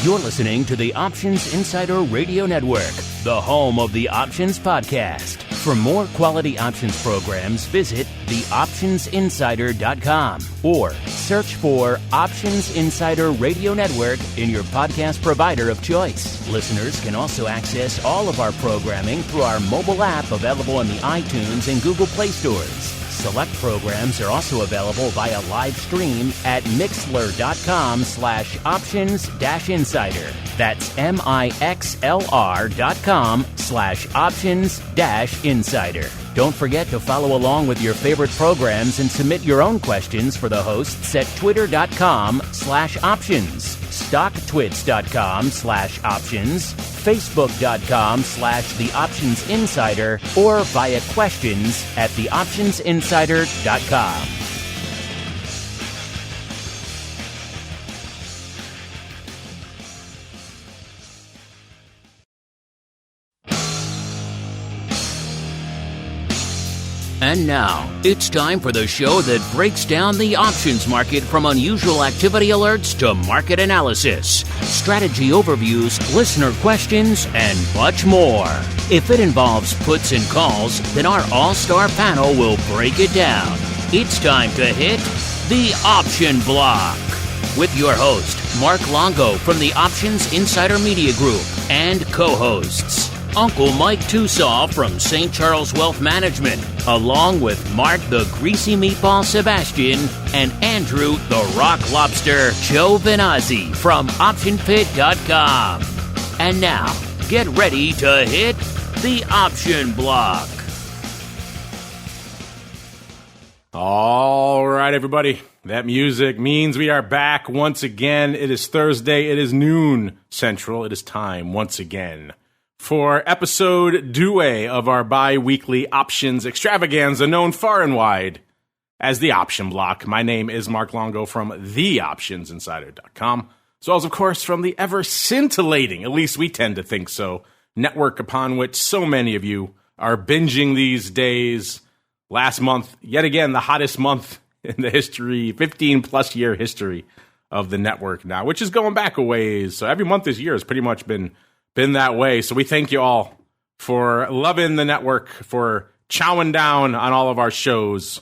You're listening to the Options Insider Radio Network, the home of the Options Podcast. For more quality options programs, visit theoptionsinsider.com or search for Options Insider Radio Network in your podcast provider of choice. Listeners can also access all of our programming through our mobile app available in the iTunes and Google Play stores. Select programs are also available via live stream at mixlr.com/options-insider. That's mixlr.com/options-insider. Don't forget to follow along with your favorite programs and submit your own questions for the hosts at twitter.com/options, stocktwits.com/options, facebook.com/theoptionsinsider, or via questions at theoptionsinsider.com. And now, it's time for the show that breaks down the options market from unusual activity alerts to market analysis, strategy overviews, listener questions, and much more. If it involves puts and calls, then our all-star panel will break it down. It's time to hit the Option Block with your host, Mark Longo from the Options Insider Media Group, and co-hosts, Uncle Mike TOSAW from St. Charles Wealth Management, along with Mark the Greasy Meatball Sebastian and Andrew the Rock Lobster GIOVINAZZI from OptionPit.com. And now, get ready to hit the Option Block. All right, everybody. That music means we are back once again. It is Thursday. It is noon Central. It is time once again for episode 2 of our bi-weekly options extravaganza known far and wide as the Option Block. My name is Mark Longo from theoptionsinsider.com, as well as, of course, from the ever-scintillating, at least we tend to think so, network upon which so many of you are binging these days. Last month, yet again, the hottest month in the history, 15-plus year history of the network now, which is going back a ways. So every month this year has pretty much been that way. So we thank you all for loving the network, for chowing down on all of our shows.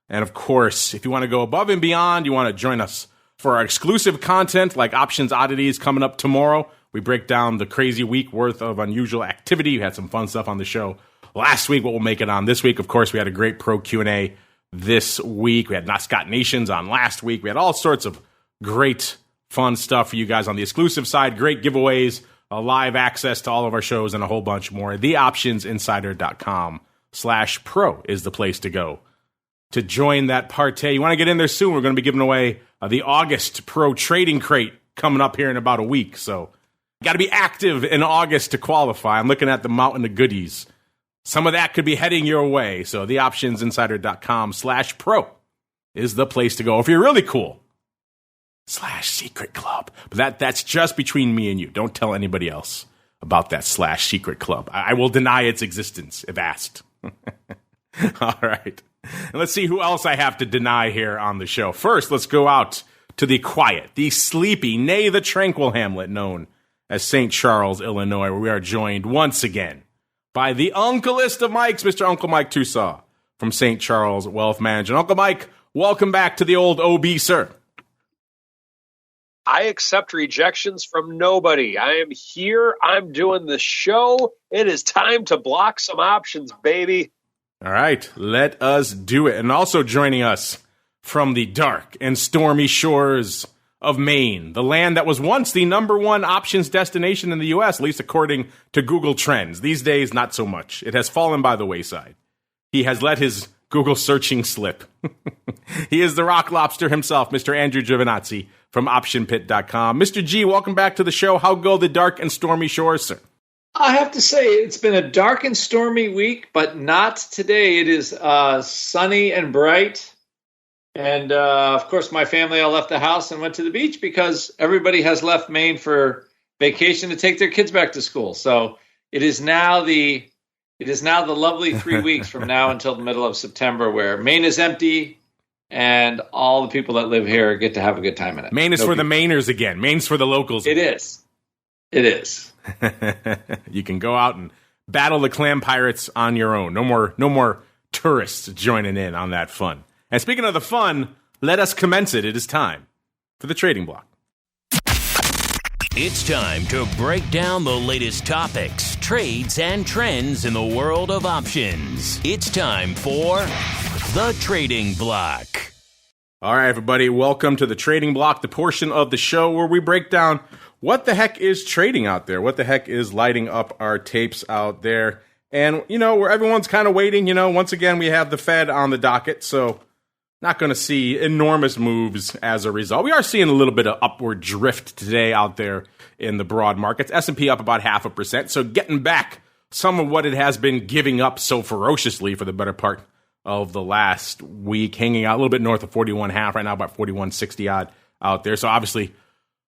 And of course, if you want to go above and beyond, you want to join us for our exclusive content like Options Oddities coming up tomorrow. We break down the crazy week worth of unusual activity. We had some fun stuff on the show last week, what we'll make it on this week. Of course, we had a great pro Q&A this week. We had Not Scott Nations on last week. We had all sorts of great fun stuff for you guys on the exclusive side. Great giveaways, live access to all of our shows, and a whole bunch more. TheOptionsInsider.com/pro is the place to go to join that party. You want to get in there soon. We're going to be giving away the August Pro Trading Crate coming up here in about a week. So got to be active in August to qualify. I'm looking at the mountain of goodies. Some of that could be heading your way. So TheOptionsInsider.com/pro is the place to go if you're really cool. /secret club. But that's just between me and you. Don't tell anybody else about that /secret club. I will deny its existence if asked. All right. And let's see who else I have to deny here on the show. First, let's go out to the quiet, the sleepy, nay, the tranquil hamlet known as St. Charles, Illinois, where we are joined once again by the uncleest of Mikes, Mr. Uncle Mike TOSAW from St. Charles Wealth Management. Uncle Mike, welcome back to the old OB, sir. I accept rejections from nobody. I am here. I'm doing the show. It is time to block some options, baby. All right, let us do it. And also joining us from the dark and stormy shores of Maine, the land that was once the #1 options destination in the U.S., at least according to Google Trends. These days, not so much. It has fallen by the wayside. He has let his Google searching slip. He is the Rock Lobster himself, Mr. Andrew Giovinazzi from OptionPit.com. Mr. G, welcome back to the show. How go the dark and stormy shores, sir? I have to say, it's been a dark and stormy week, but not today. It is sunny and bright. And, of course, my family all left the house and went to the beach because everybody has left Maine for vacation to take their kids back to school. So it is now the lovely 3 weeks from now until the middle of September where Maine is empty and all the people that live here get to have a good time in it. Maine is for the Mainers again. Maine's for the locals. It is. It is. You can go out and battle the clam pirates on your own. No more tourists joining in on that fun. And speaking of the fun, let us commence it. It is time for the trading block. It's time to break down the latest topics, trades, and trends in the world of options. It's time for the trading block. All right, everybody, welcome to the trading block, the portion of the show where we break down what the heck is trading out there, what the heck is lighting up our tapes out there. And, where everyone's kind of waiting, once again, we have the Fed on the docket, so not going to see enormous moves as a result. We are seeing a little bit of upward drift today out there in the broad markets. S&P up about 0.5%, so getting back some of what it has been giving up so ferociously for the better part of the last week, hanging out a little bit north of 41.5 right now, about 41.60 odd out there. So obviously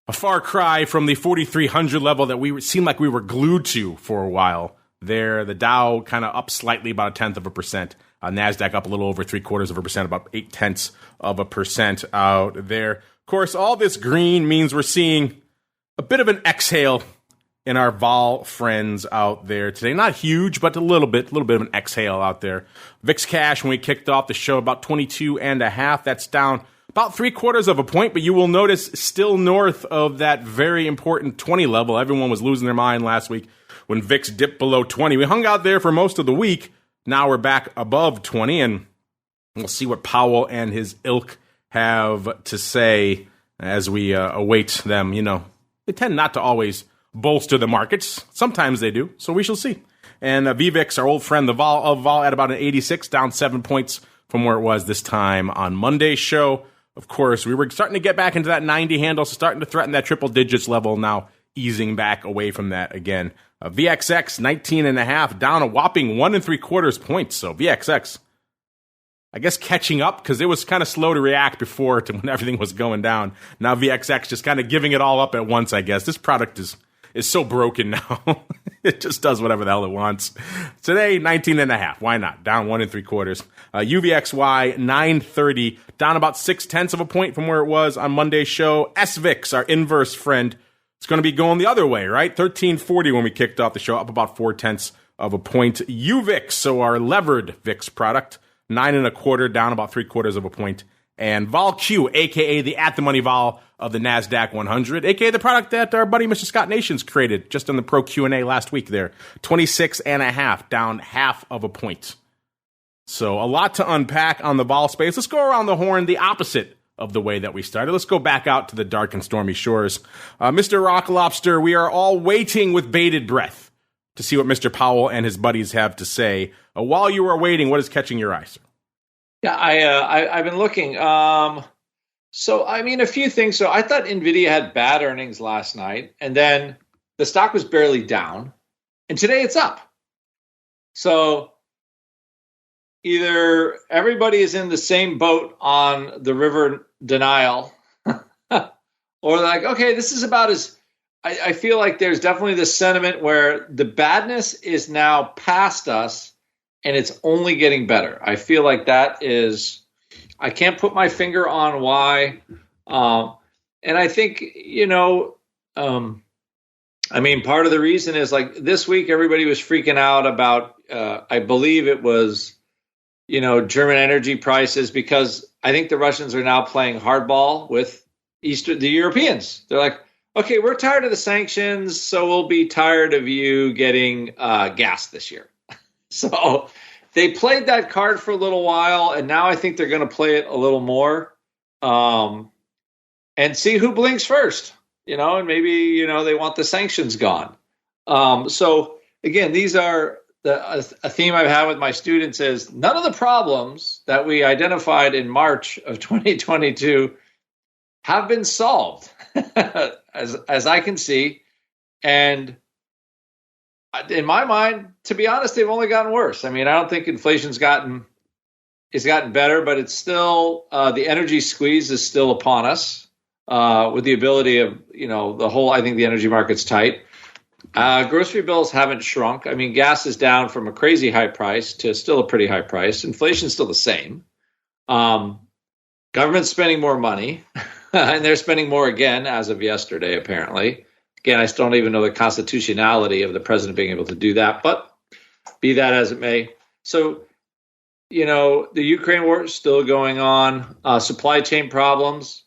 a far cry from the 4,300 level that we seemed like we were glued to for a while there. The Dow kind of up slightly, about 0.1%. NASDAQ up a little over 0.75%, about 0.8% out there. Of course, all this green means we're seeing a bit of an exhale in our vol friends out there today. Not huge, but a little bit of an exhale out there. VIX cash, when we kicked off the show, about 22.5. That's down about 0.75 point, but you will notice still north of that very important 20 level. Everyone was losing their mind last week when VIX dipped below 20. We hung out there for most of the week. Now we're back above 20, and we'll see what Powell and his ilk have to say as we await them. They tend not to always bolster the markets. Sometimes they do, so we shall see. And VVIX, our old friend, the vol at about an 86, down 7 points from where it was this time on Monday's show. Of course, we were starting to get back into that 90 handle, so starting to threaten that triple digits level, now easing back away from that again. VXX, 19.5, down a whopping 1.75 points. So VXX, I guess catching up because it was kind of slow to react before to when everything was going down. Now VXX just kind of giving it all up at once, I guess. This product is so broken now. It just does whatever the hell it wants. Today, 19.5. Why not? Down 1.75. UVXY, 930, down about 0.6 point from where it was on Monday's show. SVIX, our inverse friend, it's going to be going the other way, right? 1340 when we kicked off the show, up about 0.4 point. UVIX, so our levered VIX product, 9.25, down about 0.75 point. And VolQ, a.k.a. the at-the-money vol of the NASDAQ 100, a.k.a. the product that our buddy Mr. Scott Nations created just in the Pro Q&A last week there. 26.5, down 0.5 point. So a lot to unpack on the vol space. Let's go around the horn the opposite of the way that we started. Let's go back out to the dark and stormy shores. Mr. Rock Lobster, we are all waiting with bated breath to see what Mr. Powell and his buddies have to say. While you are waiting, what is catching your eye, sir? Yeah, I've been looking. A few things. So I thought NVDA had bad earnings last night, and then the stock was barely down, and today it's up. So either everybody is in the same boat on the river denial, or like, okay, this is about as, I feel like there's definitely this sentiment where the badness is now past us and it's only getting better. I feel like that is, I can't put my finger on why. And I think, part of the reason is like this week, everybody was freaking out about, I believe it was, German energy prices, because I think the Russians are now playing hardball with the Europeans. They're like, okay, we're tired of the sanctions, so we'll be tired of you getting gas this year. So they played that card for a little while, and now I think they're going to play it a little more and see who blinks first, and maybe, they want the sanctions gone. So again, these are a theme I've had with my students is none of the problems that we identified in March of 2022 have been solved as I can see. And in my mind, to be honest, they've only gotten worse. I mean, I don't think inflation's gotten better, but it's still, the energy squeeze is still upon us with the ability of, I think the energy market's tight. Grocery bills haven't shrunk. I mean, gas is down from a crazy high price to still a pretty high price. Inflation's still the same. Government's spending more money, and they're spending more again as of yesterday, apparently. Again, I still don't even know the constitutionality of the president being able to do that, but be that as it may. So, the Ukraine war is still going on. Supply chain problems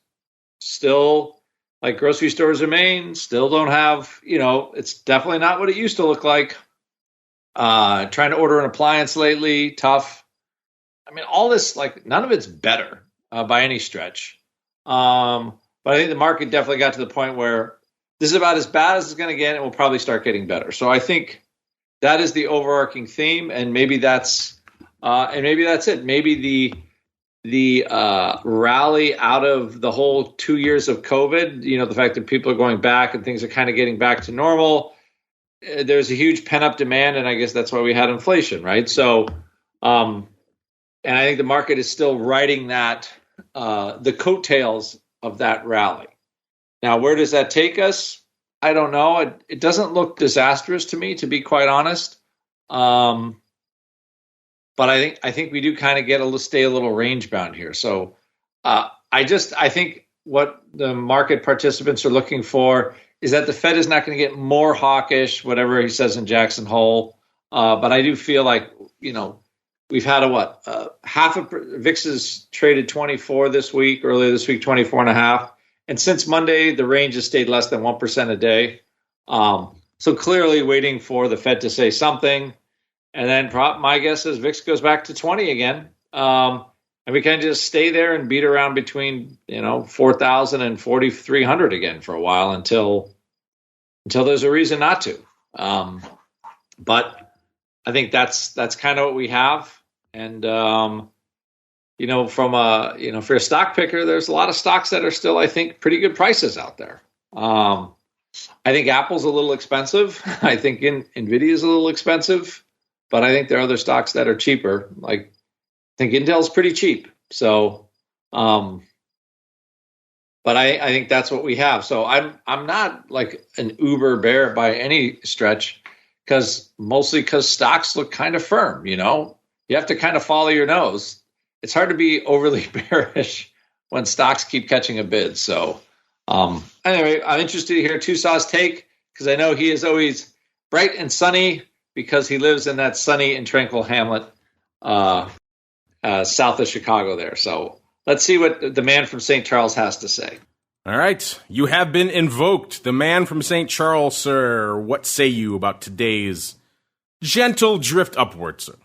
still, like grocery stores in Maine, still don't have, it's definitely not what it used to look like. Trying to order an appliance lately, tough. I mean, all this, none of it's better by any stretch. But I think the market definitely got to the point where this is about as bad as it's going to get, and will probably start getting better. So I think that is the overarching theme, and maybe that's it. Maybe the rally out of the whole 2 years of COVID, the fact that people are going back and things are kind of getting back to normal. There's a huge pent-up demand, and I guess that's why we had inflation, right? So, and I think the market is still riding that, the coattails of that rally. Now, where does that take us? I don't know. It doesn't look disastrous to me, to be quite honest. But I think we do kind of stay a little range bound here. So I think what the market participants are looking for is that the Fed is not going to get more hawkish, whatever he says in Jackson Hole. But I do feel like, we've had VIX has traded 24 this week, earlier this week, 24.5. And since Monday, the range has stayed less than 1% a day. So clearly waiting for the Fed to say something. And then my guess is VIX goes back to 20 again. And we can just stay there and beat around between, 4,000 and 4,300 again for a while until there's a reason not to. But I think that's kind of what we have. And, from if you're a stock picker, there's a lot of stocks that are still, I think, pretty good prices out there. I think Apple's a little expensive. I think NVDA is a little expensive. But I think there are other stocks that are cheaper. Like, I think Intel's pretty cheap. So, but I think that's what we have. So I'm not like an uber bear by any stretch, mostly because stocks look kind of firm. You have to kind of follow your nose. It's hard to be overly bearish when stocks keep catching a bid. So anyway, I'm interested to hear TOSAW's take, because I know he is always bright and sunny, because he lives in that sunny and tranquil hamlet south of Chicago there. So let's see what the man from St. Charles has to say. All right. You have been invoked. The man from St. Charles, sir. What say you about today's gentle drift upwards, sir?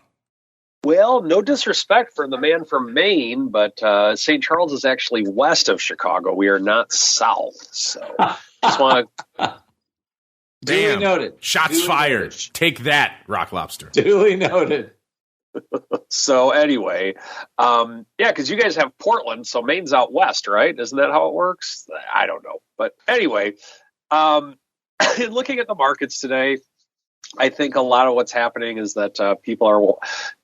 Well, no disrespect for the man from Maine, but St. Charles is actually west of Chicago. We are not south. So just want to... Duly noted. Shots Duly fired. Noted. Take that, Rock Lobster. Duly noted. So anyway, because you guys have Portland, so Maine's out west, right? Isn't that how it works? I don't know. But anyway, looking at the markets today, I think a lot of what's happening is that people are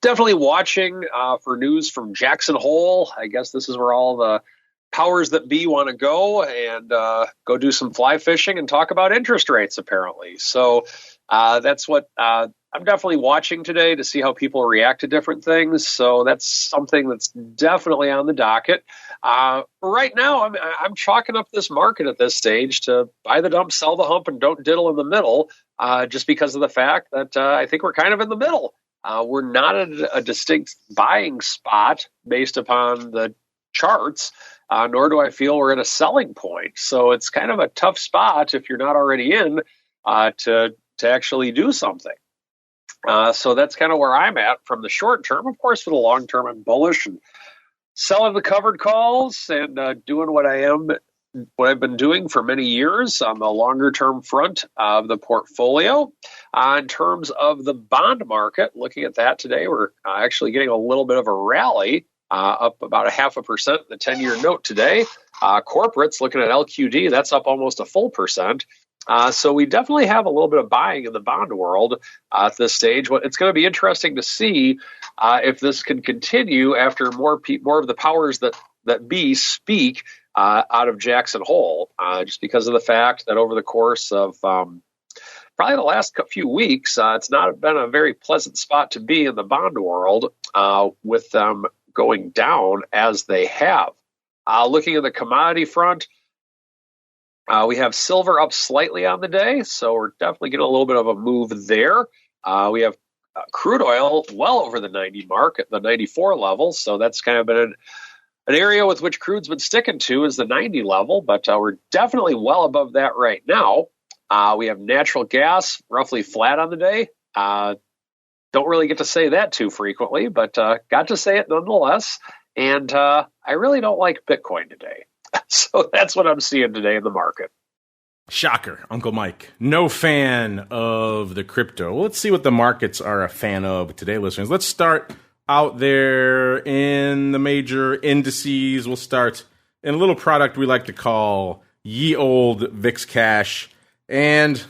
definitely watching for news from Jackson Hole. I guess this is where all the powers that be want to go and go do some fly fishing and talk about interest rates, apparently. So that's what I'm definitely watching today to see how people react to different things. So that's something that's definitely on the docket. Right now, I'm chalking up this market at this stage to buy the dump, sell the hump, and don't diddle in the middle, just because of the fact that I think we're kind of in the middle. We're not at a distinct buying spot based upon the charts, nor do I feel we're at a selling point. So it's kind of a tough spot if you're not already in to actually do something. So that's kind of where I'm at from the short term. Of course, for the long term, I'm bullish and selling the covered calls and doing what I've been doing for many years on the longer term front of the portfolio. In terms of the bond market, looking at that today, we're actually getting a little bit of a rally, up about 0.5%, the 10-year note today. Corporates, looking at LQD, that's up almost a full percent. So we definitely have a little bit of buying in the bond world at this stage. It's going to be interesting to see if this can continue after more of the powers that be speak out of Jackson Hole, just because of the fact that over the course of probably the last few weeks, it's not been a very pleasant spot to be in the bond world with them going down as they have. Looking at the commodity front, We have silver up slightly on the day, so we're definitely getting a little bit of a move there. We have crude oil well over the 90 mark at the 94 level, so that's kind of been an area with which crude's been sticking to is the 90 level, but we're definitely well above that right now. We have natural gas roughly flat on the day. Don't really get to say that too frequently, but got to say it nonetheless. And I really don't like Bitcoin today. So that's what I'm seeing today in the market. Shocker, Uncle Mike. No fan of the crypto. Well, let's see what the markets are a fan of today, listeners. Let's start out there in the major indices. We'll start in a little product we like to call ye old VIX Cash. And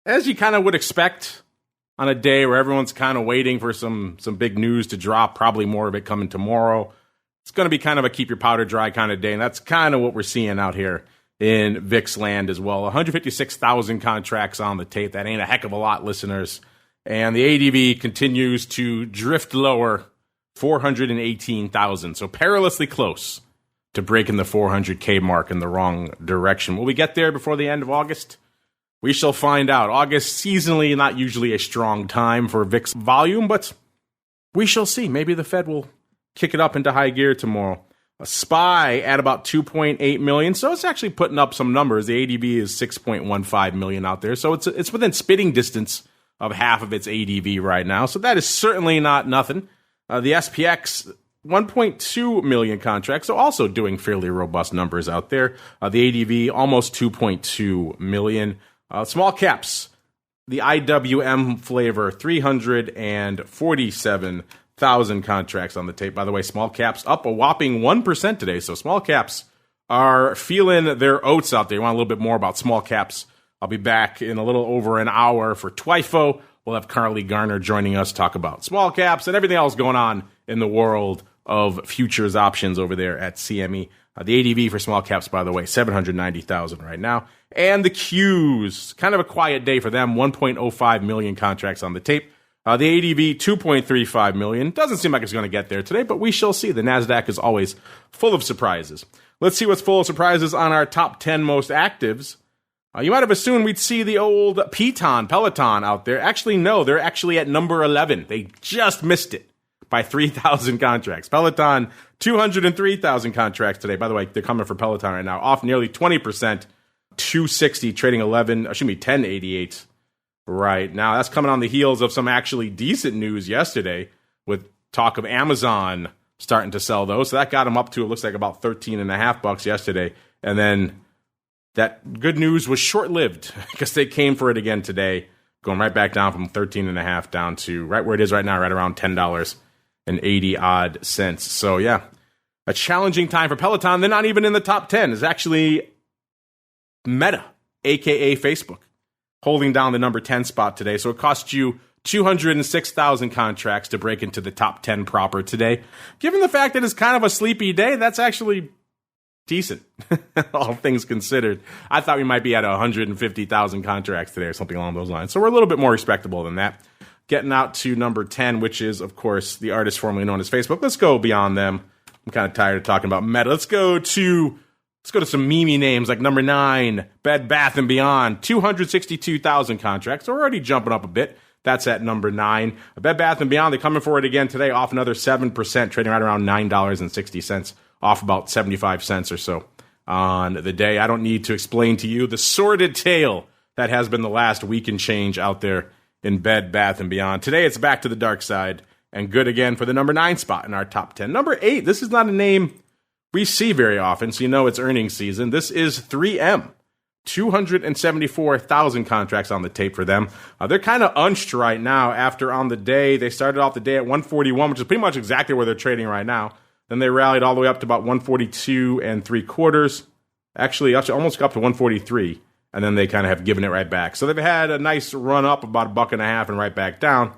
as you kind of would expect on a day where everyone's kind of waiting for some big news to drop, probably more of it coming tomorrow, it's going to be kind of a keep your powder dry kind of day, and that's kind of what we're seeing out here in VIX land as well. 156,000 contracts on the tape. That ain't a heck of a lot, listeners. And the ADV continues to drift lower, 418,000. So perilously close to breaking the 400K mark in the wrong direction. Will we get there before the end of August? We shall find out. August, seasonally not usually a strong time for VIX volume, but we shall see. Maybe the Fed will kick it up into high gear tomorrow. A SPY at about 2.8 million, so it's actually putting up some numbers. The ADV is 6.15 million out there, so it's within spitting distance of half of its ADV right now. So that is certainly not nothing. The SPX, 1.2 million contracts, so also doing fairly robust numbers out there. The ADV, almost 2.2 million. Small caps, the IWM flavor, 347,000 contracts on the tape. By the way, small caps up a whopping 1% today. So small caps are feeling their oats out there. You want a little bit more about small caps? I'll be back in a little over an hour for TWIFO. We'll have Carly Garner joining us to talk about small caps and everything else going on in the world of futures options over there at CME. The ADV for small caps, by the way, 790,000 right now. And the Qs, kind of a quiet day for them, 1.05 million contracts on the tape. The ADV, 2.35 million. Doesn't seem like it's going to get there today, but we shall see. The NASDAQ is always full of surprises. Let's see what's full of surprises on our top 10 most actives. You might have assumed we'd see the old Peloton out there. Actually, no, they're actually at number 11. They just missed it by 3,000 contracts. Peloton, 203,000 contracts today. By the way, they're coming for Peloton right now, off nearly 20%, 260, trading 1088 right now. That's coming on the heels of some actually decent news yesterday with talk of Amazon starting to sell those. So that got them up to, it looks like about $13.50 yesterday. And then that good news was short-lived because they came for it again today, going right back down from 13.5 down to right where it is right now, right around $10.80 cents. So yeah, a challenging time for Peloton. They're not even in the top 10. It's actually Meta, aka Facebook, holding down the number 10 spot today. So it cost you 206,000 contracts to break into the top 10 proper today. Given the fact that it's kind of a sleepy day, that's actually decent, all things considered. I thought we might be at 150,000 contracts today or something along those lines. So we're a little bit more respectable than that. Getting out to number 10, which is, of course, the artist formerly known as Facebook. Let's go beyond them. I'm kind of tired of talking about Meta. Let's go to some meme names like number 9, Bed Bath & Beyond, 262,000 contracts. We're already jumping up a bit. That's at number 9. Bed Bath & Beyond, they're coming for it again today, off another 7%, trading right around $9.60, off about 75 cents or so on the day. I don't need to explain to you the sordid tale that has been the last week and change out there in Bed Bath & Beyond. Today, it's back to the dark side and good again for the number 9 spot in our top 10. Number 8, this is not a name we see very often, so you know it's earnings season. This is 3M. 274,000 contracts on the tape for them. They're kind of unched right now after on the day. They started off the day at 141, which is pretty much exactly where they're trading right now. Then they rallied all the way up to about 142 3/4. Actually, almost up to 143. And then they kind of have given it right back. So they've had a nice run up, about $1.50 and right back down.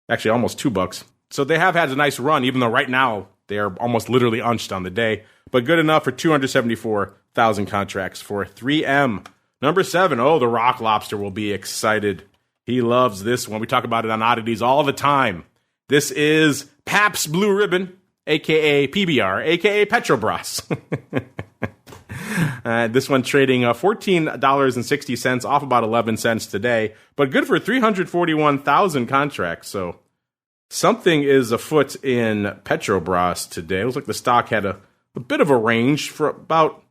Actually, almost $2. So they have had a nice run, even though right now they are almost literally unched on the day. But good enough for 274,000 contracts for 3M. Number 7, the Rock Lobster will be excited. He loves this one. We talk about it on Oddities all the time. This is Pabst Blue Ribbon, a.k.a. PBR, a.k.a. Petrobras. This one trading $14.60, off about 11 cents today, but good for 341,000 contracts. So something is afoot in Petrobras today. It looks like the stock had a bit of a range for about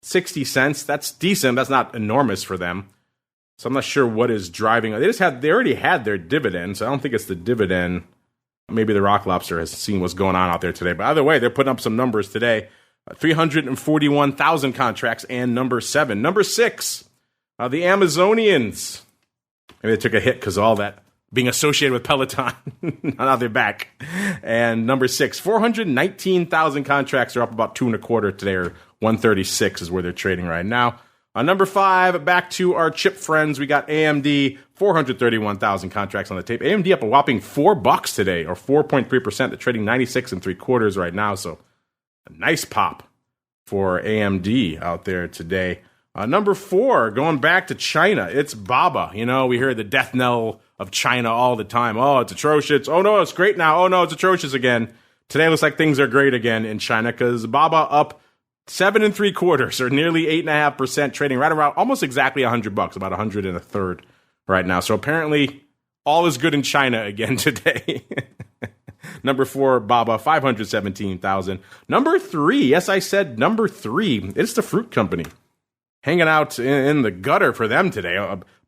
60 cents. That's decent. That's not enormous for them. So I'm not sure what is driving. They already had their dividend, so I don't think it's the dividend. Maybe the Rock Lobster has seen what's going on out there today. But either way, they're putting up some numbers today. 341,000 contracts, and number 7. Number 6, the Amazonians. Maybe they took a hit because of all that being associated with Peloton. Now they're back. And number 6, 419,000 contracts are up about 2.25 today, or 136 is where they're trading right now. Number 5, back to our chip friends. We got AMD, 431,000 contracts on the tape. AMD up a whopping $4 today, or 4.3%. They're trading 96 3/4 right now. So a nice pop for AMD out there today. Number 4, going back to China, it's BABA. You know, we hear the death knell of China all the time. Oh, it's atrocious. Oh, no, it's great now. Oh, no, it's atrocious again. Today looks like things are great again in China because BABA up 7 3/4, or nearly 8.5%, trading right around almost exactly $100, about 101/3 right now. So apparently all is good in China again today. Number 4, BABA, 517,000. Number 3, yes, I said number 3. It's the fruit company. Hanging out in the gutter for them today.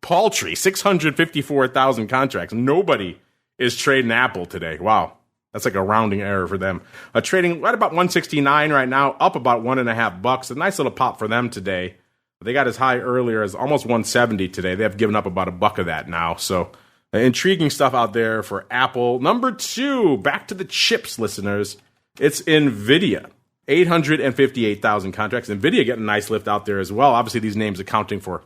Paltry, 654,000 contracts. Nobody is trading Apple today. Wow. That's like a rounding error for them. Trading right about 169 right now, up about $1.50. A nice little pop for them today. They got as high earlier as almost 170 today. They have given up about $1 of that now. So intriguing stuff out there for Apple. Number 2, back to the chips, listeners. It's NVIDIA. 858,000 contracts. NVIDIA getting a nice lift out there as well. Obviously, these names accounting for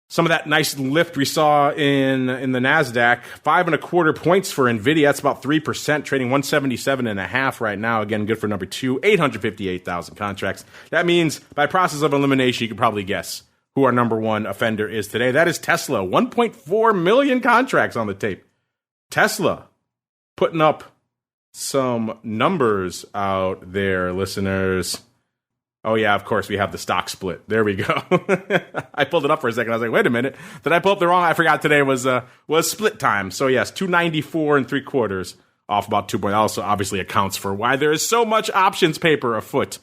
some of that nice lift we saw in the NASDAQ. 5.25 points for NVIDIA. That's about 3%, trading 177.5 right now. Again, good for number 2, 858,000 contracts. That means by process of elimination, you can probably guess who our number 1 offender is today. That is Tesla. 1.4 million contracts on the tape. Tesla putting up some numbers out there, listeners. Oh, yeah, of course, we have the stock split. There we go. I pulled it up for a second. I was like, wait a minute. Did I pull up the wrong? I forgot today was split time. So, yes, 294 3/4 off about 2 points. Also, obviously, accounts for why there is so much options paper afoot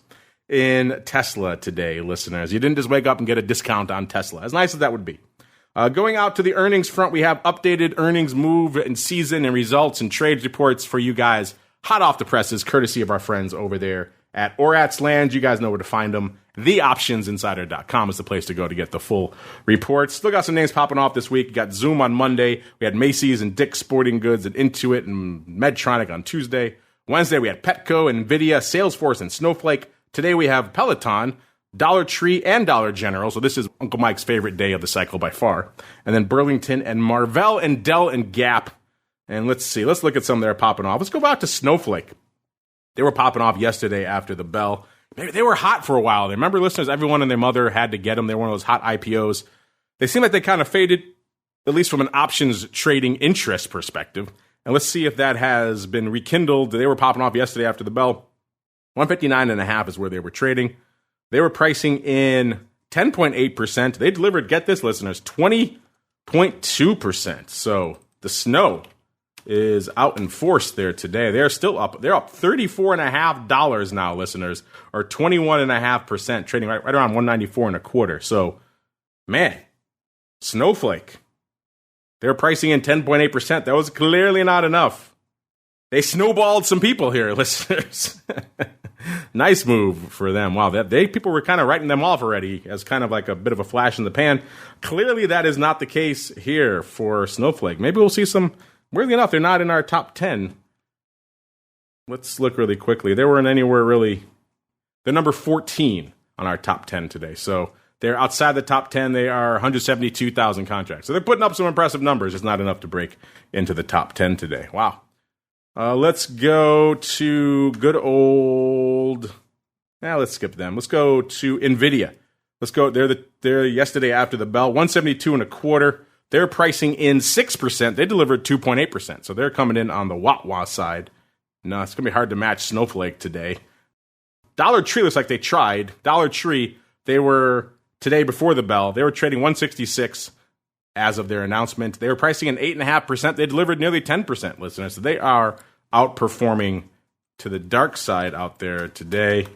in Tesla today, listeners. You didn't just wake up and get a discount on Tesla, as nice as that would be. Going out to the earnings front, we have updated earnings move and season and results and trades reports for you guys, hot off the presses, courtesy of our friends over there at Orat's Land. You guys know where to find them. TheOptionsInsider.com is the place to go to get the full reports. Still got some names popping off this week. You got Zoom on Monday. We had Macy's and Dick's Sporting Goods and Intuit and Medtronic on Tuesday. Wednesday, we had Petco and NVIDIA, Salesforce and Snowflake. Today, we have Peloton, Dollar Tree, and Dollar General. So this is Uncle Mike's favorite day of the cycle by far. And then Burlington and MRVL and Dell and Gap. And let's see. Let's look at some that are popping off. Let's go back to Snowflake. They were popping off yesterday after the bell. They were hot for a while. Remember, listeners, everyone and their mother had to get them. They were one of those hot IPOs. They seem like they kind of faded, at least from an options trading interest perspective. And let's see if that has been rekindled. They were popping off yesterday after the bell. 159.5 is where they were trading. They were pricing in 10.8%. They delivered, get this, listeners, 20.2%. So the snow is out in force there today. They're still up. They're up $34.50 now, listeners, or 21.5%, trading right around 194.25. So, man, Snowflake. They're pricing in 10.8%. That was clearly not enough. They snowballed some people here, listeners. Nice move for them. Wow, people were kind of writing them off already as kind of like a bit of a flash in the pan. Clearly, that is not the case here for Snowflake. Maybe we'll see some. Weirdly enough, they're not in our top 10. Let's look really quickly. They weren't anywhere really. They're number 14 on our top 10 today. So they're outside the top 10. They are 172,000 contracts. So they're putting up some impressive numbers. It's not enough to break into the top 10 today. Wow. Let's go to good old. Let's skip them. Let's go to NVIDIA. Let's go. They're yesterday after the bell. 172.25. They're pricing in 6%. They delivered 2.8%. So they're coming in on the wah-wah side. No, it's going to be hard to match Snowflake today. Dollar Tree looks like they tried. Dollar Tree they were, today before the bell, they were trading 166 as of their announcement. They were pricing in 8.5%. They delivered nearly 10%, listeners. So they are outperforming to the dark side out there today.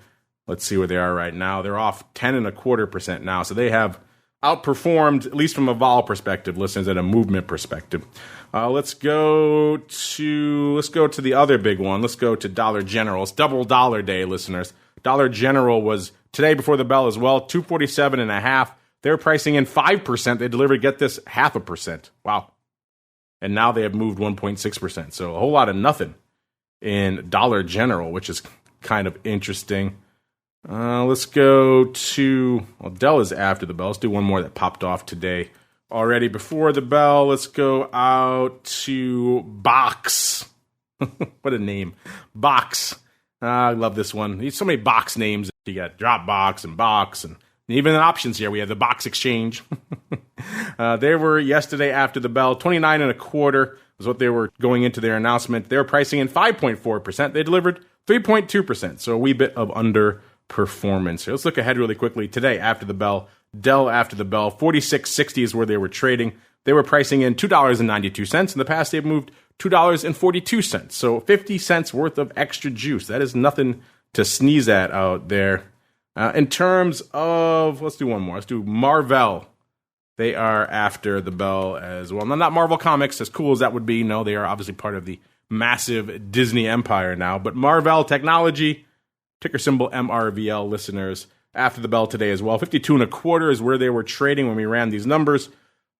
Let's see where they are right now. They're off 10.25% now. So they have outperformed, at least from a vol perspective, listeners, at a movement perspective. Let's go to the other big one. Let's go to Dollar General. It's double dollar day, listeners. Dollar General was today before the bell as well, 247.5. They're pricing in 5%. They delivered, get this, 0.5%. Wow. And now they have moved 1.6%. So a whole lot of nothing in Dollar General, which is kind of interesting. Let's go to, well, Dell is after the bell. Let's do one more that popped off today already before the bell. Let's go out to Box. What a name. Box. I love this one. There's so many box names. You got Dropbox and Box, and even in options here, we have the Box Exchange. They were yesterday after the bell, 29.25 was what they were going into their announcement. They were pricing in 5.4%. They delivered 3.2%, so a wee bit of underperformance here. Let's look ahead really quickly. Today, after the bell, Dell after the bell, 46.60 is where they were trading. They were pricing in $2.92. In the past, they've moved $2.42. So 50 cents worth of extra juice. That is nothing to sneeze at out there. In terms of, let's do one more. Let's do MRVL. They are after the bell as well. Now, not Marvel Comics, as cool as that would be. No, they are obviously part of the massive Disney empire now. But MRVL Technology, ticker symbol MRVL, listeners, after the bell today as well. 52.25 is where they were trading when we ran these numbers.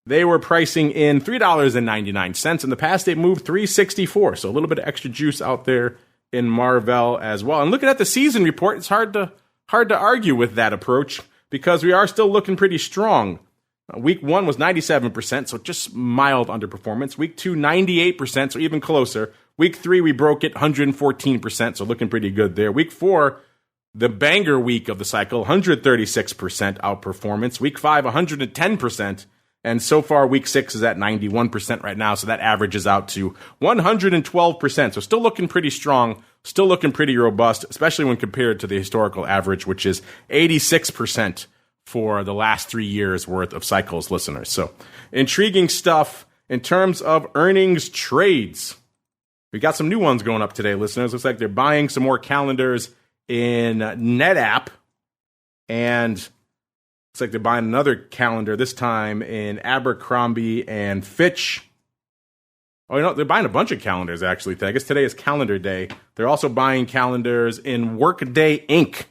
They were pricing in $3.99. In the past, they moved $3.64. So a little bit of extra juice out there in MRVL as well. And looking at the season report, it's hard to argue with that approach because we are still looking pretty strong. Week 1 was 97%, so just mild underperformance. Week 2, 98%, so even closer. Week 3, we broke it, 114%, so looking pretty good there. Week 4, the banger week of the cycle, 136% outperformance. Week 5, 110%. And so far, week 6 is at 91% right now, so that averages out to 112%. So still looking pretty strong, still looking pretty robust, especially when compared to the historical average, which is 86% for the last 3 years worth of cycles, listeners. So intriguing stuff in terms of earnings trades. We got some new ones going up today, listeners. Looks like they're buying some more calendars in NetApp, and looks like they're buying another calendar, this time in Abercrombie and Fitch. Oh, you know, they're buying a bunch of calendars, actually. I guess today is calendar day. They're also buying calendars in Workday Inc.,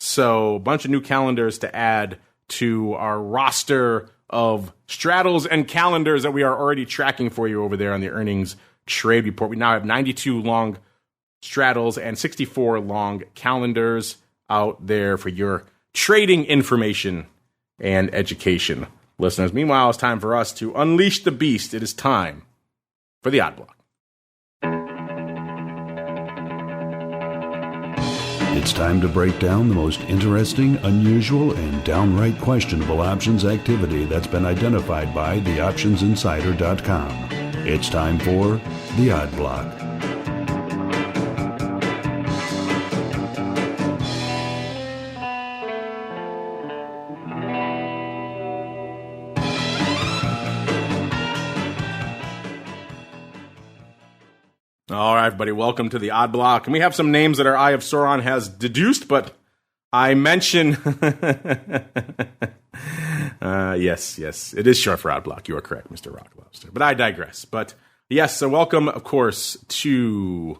so a bunch of new calendars to add to our roster of straddles and calendars that we are already tracking for you over there on the earnings trade report. We now have 92 long straddles and 64 long calendars out there for your trading information and education, listeners. Meanwhile, it's time for us to unleash the beast. It is time for the Odd Block. It's time to break down the most interesting, unusual, and downright questionable options activity that's been identified by theoptionsinsider.com. It's time for the Odd Block. All right, everybody, welcome to the Odd Block. And we have some names that our Eye of Sauron has deduced, but I mention... yes, it is short for Odd Block. You are correct, Mr. Rock Lobster. But I digress. But yes, so welcome, of course, to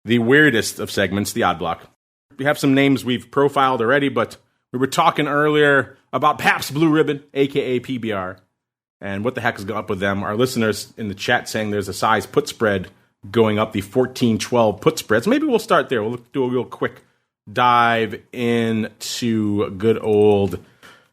the weirdest of segments, the Odd Block. We have some names we've profiled already, but we were talking earlier about Pabst Blue Ribbon, a.k.a. PBR, and what the heck is up with them. Our listeners in the chat saying there's a size put spread going up, the 14-12 put spreads. Maybe we'll start there. We'll do a real quick dive into good old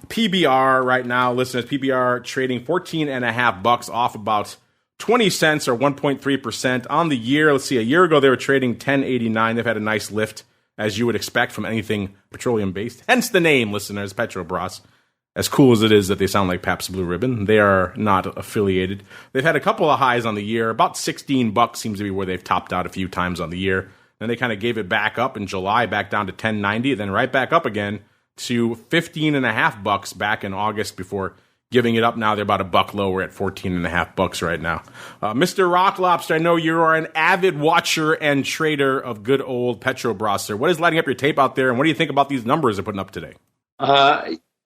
PBR right now. Listeners, PBR trading $14.50 off about 20 cents or 1.3% on the year. Let's see, a year ago they were trading $10.89. They've had a nice lift, as you would expect from anything petroleum-based. Hence the name, listeners, Petrobras. As cool as it is that they sound like Pabst Blue Ribbon, they are not affiliated. They've had a couple of highs on the year. About $16 seems to be where they've topped out a few times on the year. Then they kind of gave it back up in July, back down to $10.90, then right back up again to $15.50 back in August before giving it up. Now they're about $1 lower at $14.50 right now. Mr. Rock Lobster, I know you are an avid watcher and trader of good old Petrobras, sir. What is lighting up your tape out there, and what do you think about these numbers they're putting up today?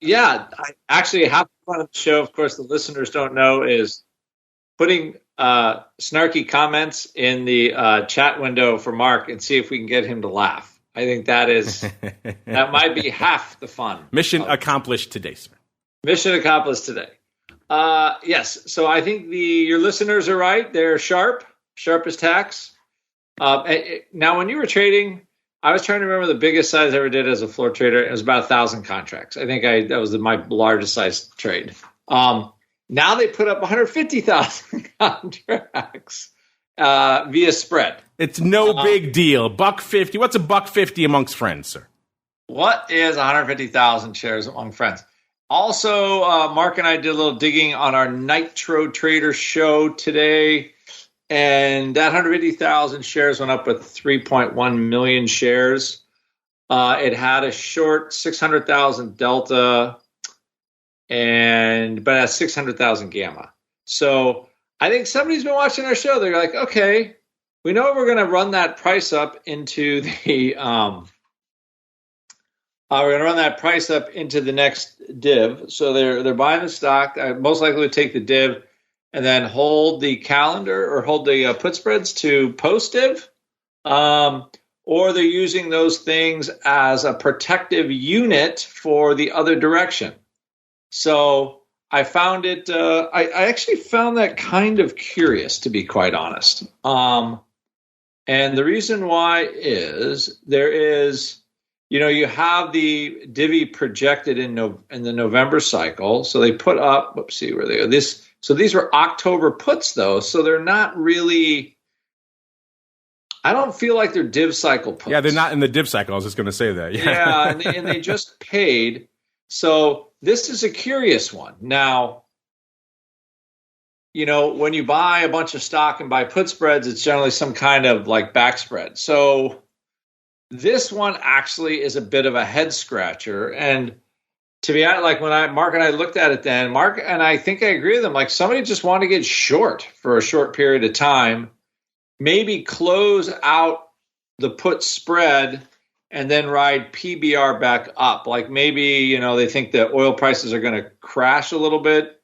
Yeah, I actually have fun of the show. Of course, the listeners don't know is putting snarky comments in the chat window for Mark and see if we can get him to laugh. I think that might be half the fun. Mission accomplished today, sir. Mission accomplished today. Yes, so I think your listeners are right. They're sharp as tacks. Now, when you were trading, I was trying to remember the biggest size I ever did as a floor trader. It was about 1,000 contracts. I think that was my largest size trade. Now they put up 150,000 contracts via spread. It's no big deal. $1.50. What's $1.50 amongst friends, sir? What is 150,000 shares among friends? Also, Mark and I did a little digging on our Nitro Trader show today, and that 150,000 shares went up with 3.1 million shares. It had a short 600,000 delta, but it has 600,000 gamma. So I think somebody's been watching our show. They're like, okay, we know we're going to run that price up into the we're going to run that price up into the next div. So they're buying the stock. Most likely to take the div and then hold the calendar or hold the put spreads to post div. Or they're using those things as a protective unit for the other direction. So I found it, I actually found that kind of curious, to be quite honest. And the reason why is there is, you have the divvy projected in the November cycle. So they put up, let's see where they are. So these were October puts, though. So they're not really, I don't feel like they're div cycle puts. Yeah, they're not in the div cycle. I was just going to say that. Yeah, and they just paid. So this is a curious one. Now, when you buy a bunch of stock and buy put spreads, it's generally some kind of like back spread. So this one actually is a bit of a head scratcher. And to be honest, like when Mark and I looked at it then, Mark and I think I agree with them. Like somebody just wanted to get short for a short period of time, maybe close out the put spread and then ride PBR back up. Like maybe, they think the oil prices are going to crash a little bit.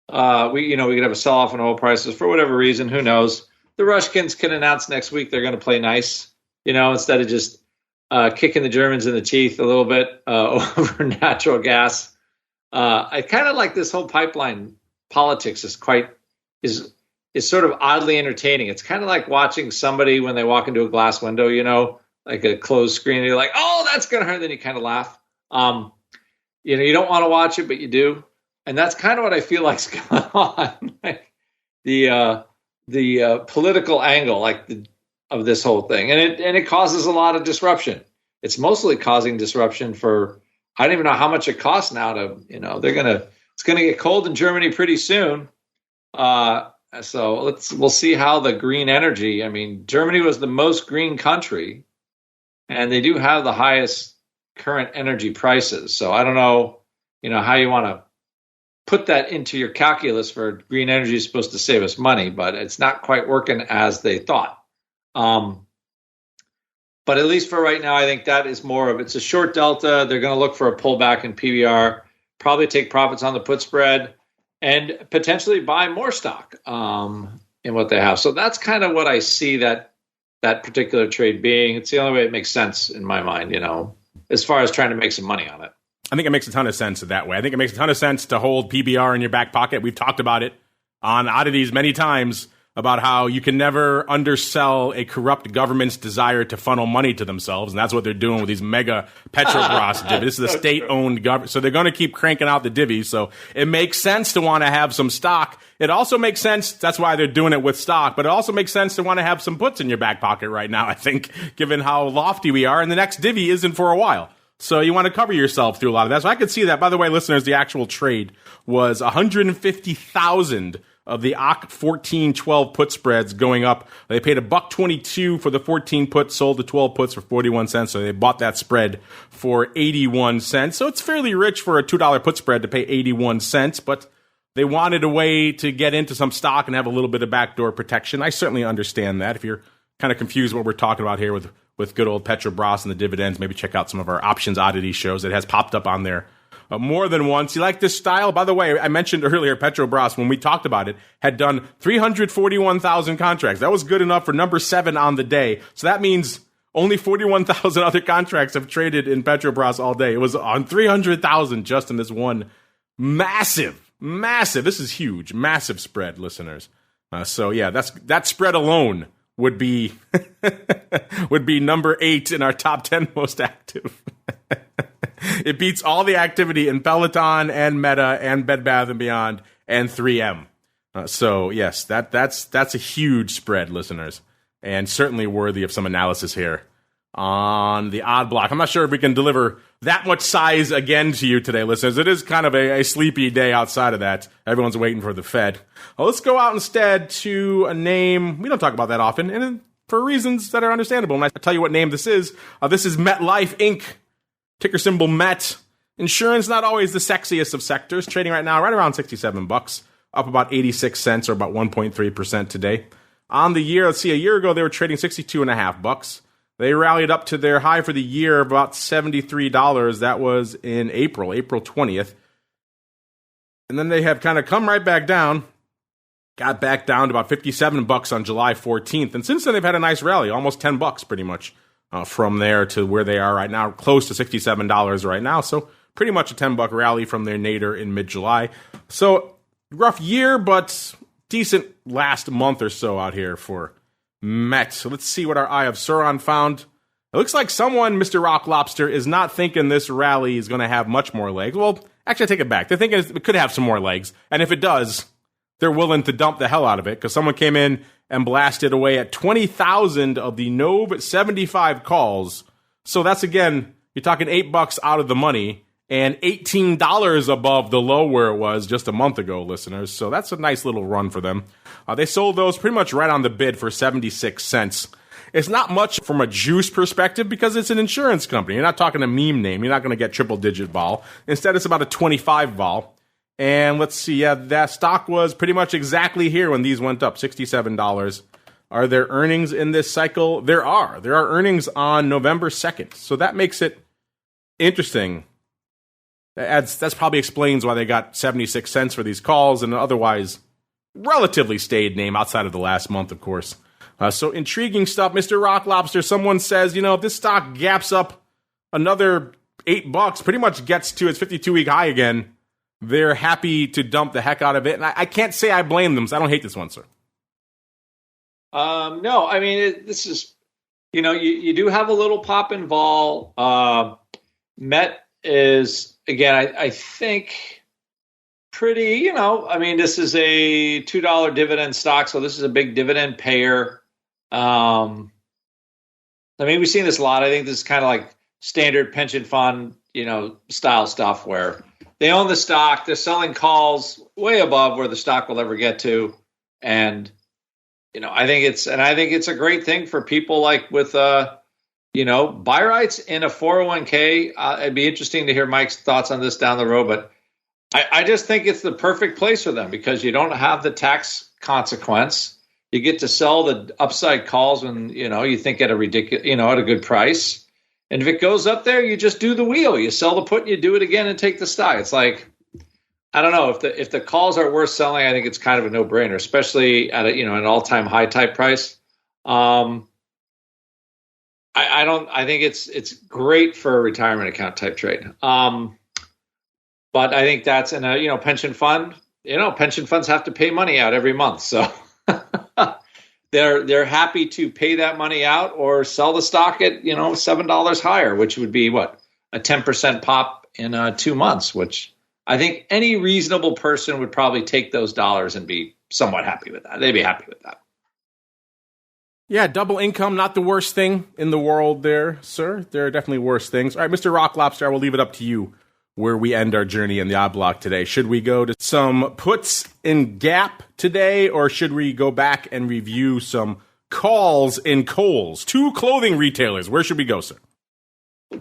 We could have a sell-off in oil prices for whatever reason. Who knows? The Russians can announce next week they're going to play nice, instead of just kicking the Germans in the teeth a little bit over natural gas. I kind of like this whole pipeline politics is sort of oddly entertaining. It's kind of like watching somebody when they walk into a glass window, like a closed screen. And you're like, oh, that's going to hurt. Then you kind of laugh. You don't want to watch it, but you do. And that's kind of what I feel like's going on. Like the political angle, of this whole thing. And it causes a lot of disruption. It's mostly causing disruption for, I don't even know how much it costs now to, it's going to get cold in Germany pretty soon. So we'll see how the green energy, Germany was the most green country and they do have the highest current energy prices. So I don't know, how you want to put that into your calculus for green energy is supposed to save us money, but it's not quite working as they thought. But at least for right now, I think that is it's a short delta. They're going to look for a pullback in PBR, probably take profits on the put spread and potentially buy more stock in what they have. So that's kind of what I see that particular trade being. It's the only way it makes sense in my mind, as far as trying to make some money on it. I think it makes a ton of sense that way. I think it makes a ton of sense to hold PBR in your back pocket. We've talked about it on Oddities many times about how you can never undersell a corrupt government's desire to funnel money to themselves, and that's what they're doing with these mega Petrobras divvies. This is a state-owned government, so they're going to keep cranking out the divvies, so it makes sense to want to have some stock. It also makes sense, that's why they're doing it with stock, but it also makes sense to want to have some puts in your back pocket right now, I think, given how lofty we are, and the next divvy isn't for a while. So you want to cover yourself through a lot of that. So I could see that. By the way, listeners, the actual trade was 150,000 of the OCK 14-12 put spreads going up. They paid $1.22 for the 14 puts, sold the 12 puts for 41 cents. So they bought that spread for 81 cents. So it's fairly rich for a $2 put spread to pay 81 cents, but they wanted a way to get into some stock and have a little bit of backdoor protection. I certainly understand that. If you're kind of confused what we're talking about here with good old Petrobras and the dividends, maybe check out some of our options oddity shows. It has popped up on there more than once. You like this style? By the way, I mentioned earlier Petrobras, when we talked about it, had done 341,000 contracts. That was good enough for number 7 on the day. So that means only 41,000 other contracts have traded in Petrobras all day. It was on 300,000 just in this one massive, this is huge, massive spread, listeners. So yeah, that spread alone would be number 8 in our top 10 most active. It beats all the activity in Peloton and Meta and Bed Bath & Beyond and 3M. So yes, that's a huge spread, listeners, and certainly worthy of some analysis here on the odd block. I'm not sure if we can deliver that much size again to you today, listeners. It is kind of a sleepy day outside of that. Everyone's waiting for the Fed. Well, let's go out instead to a name we don't talk about that often, and for reasons that are understandable. And I tell you what name this is. This is MetLife, Inc., ticker symbol MET. Insurance, not always the sexiest of sectors, trading right now right around $67, up about 86 cents or about 1.3% today. On the year, let's see, a year ago they were trading $62.50. They rallied up to their high for the year of about $73. That was in April 20th. And then they have kind of come right back down, got back down to about $57 on July 14th. And since then, they've had a nice rally, almost $10 pretty much from there to where they are right now, close to $67 right now. So pretty much a $10 rally from their nadir in mid-July. So rough year, but decent last month or so out here for Met. So let's see what our Eye of Sauron found. It looks like someone, Mr. Rock Lobster, is not thinking this rally is going to have much more legs. Well, actually, I take it back. They're thinking it could have some more legs. And if it does, they're willing to dump the hell out of it because someone came in and blasted away at 20,000 of the NOV 75 calls. So that's, again, you're talking $8 out of the money and $18 above the low where it was just a month ago, listeners. So that's a nice little run for them. They sold those pretty much right on the bid for 76 cents. It's not much from a juice perspective because it's an insurance company. You're not talking a meme name. You're not going to get triple-digit vol. Instead, it's about a 25 vol. And let's see, yeah, that stock was pretty much exactly here when these went up, $67. Are there earnings in this cycle? There are. There are earnings on November 2nd. So that makes it interesting. That probably explains why they got 76 cents for these calls and otherwise relatively staid name outside of the last month, of course. So intriguing stuff. Mr. Rock Lobster, someone says, if this stock gaps up another $8, pretty much gets to its 52-week high again, they're happy to dump the heck out of it. And I can't say I blame them, so I don't hate this one, sir. No, I mean, this is, you do have a little pop in vol. Met is, again, I think pretty, this is a $2 dividend stock, so this is a big dividend payer. We've seen this a lot. I think this is kind of like standard pension fund, style stuff where they own the stock, they're selling calls way above where the stock will ever get to. And, I think it's a great thing for people like with, buy rights in a 401k. It'd be interesting to hear Mike's thoughts on this down the road, but I just think it's the perfect place for them because you don't have the tax consequence. You get to sell the upside calls when, you think at a ridiculous, at a good price. And if it goes up there, you just do the wheel. You sell the put and you do it again and take the stock. It's like, I don't know if the calls are worth selling. I think it's kind of a no brainer, especially at an all-time high type price. I think it's great for a retirement account type trade. But I think that's in a, pension fund, pension funds have to pay money out every month. So they're happy to pay that money out or sell the stock at, $7 higher, which would be a 10% pop in 2 months, which I think any reasonable person would probably take those dollars and be somewhat happy with that. They'd be happy with that. Yeah, double income, not the worst thing in the world there, sir. There are definitely worse things. All right, Mr. Rock Lobster, I will leave it up to you. where we end our journey in the odd block today. Should we go to some puts in Gap today, or should we go back and review some calls in Kohl's? Two clothing retailers. Where should we go, sir?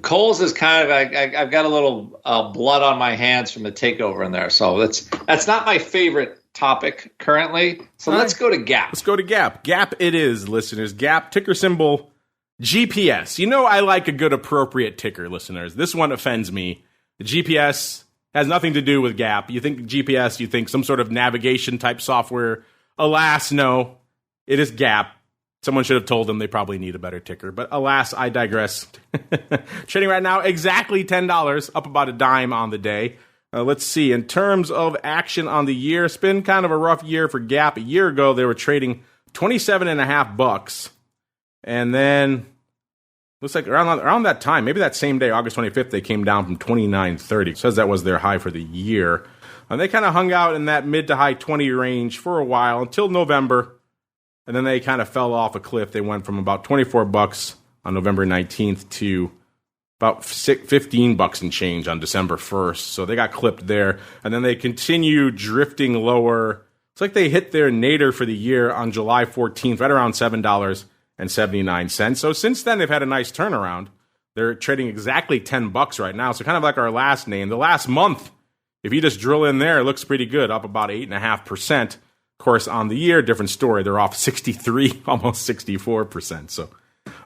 Kohl's is kind of, I've got a little blood on my hands from the takeover in there. So that's not my favorite topic currently. So let's go to Gap. Let's go to Gap. Gap it is, listeners. Gap, ticker symbol GPS. You know I like a good appropriate ticker, listeners. This one offends me. The GPS has nothing to do with Gap. You think GPS, you think some sort of navigation type software. Alas, no. It is Gap. Someone should have told them they probably need a better ticker. But alas, I digress. Trading right now exactly $10, up about a dime on the day. Let's see. In terms of action on the year, it's been kind of a rough year for Gap. A year ago, they were trading $27.50. And then, looks like around that time, maybe that same day, August 25th, they came down from $29.30. It says that was their high for the year. And they kind of hung out in that mid to high 20 range for a while until November. And then they kind of fell off a cliff. They went from about $24 on November 19th to about $15 and change on December 1st. So they got clipped there. And then they continued drifting lower. It's like they hit their nadir for the year on July 14th, right around $7.79. So since then, they've had a nice turnaround. They're trading exactly $10 right now. So kind of like our last name. The last month, if you just drill in there, it looks pretty good, up about 8.5%. Of course, on the year, different story. They're off 63, almost 64%. So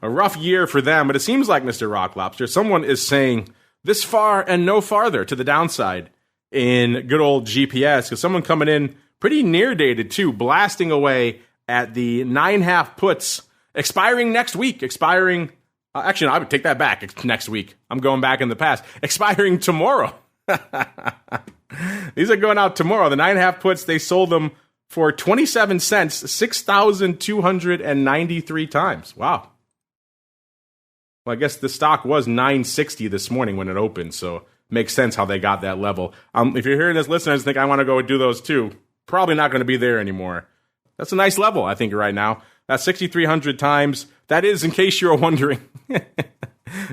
a rough year for them. But it seems like, Mr. Rock Lobster, someone is saying this far and no farther to the downside in good old GPS. Because someone coming in pretty near dated, too, blasting away at the 9.5 puts, expiring next week. Actually, no, I would take that back. It's next week. I'm going back in the past. Expiring tomorrow. These are going out tomorrow. The 9.5 puts, they sold them for 27 cents, 6,293 times. Wow. Well, I guess the stock was $9.60 this morning when it opened, so makes sense how they got that level. If you're hearing this, listeners think I want to go do those too. Probably not going to be there anymore. That's a nice level, I think, right now. That's 6,300 times. That is, in case you're wondering,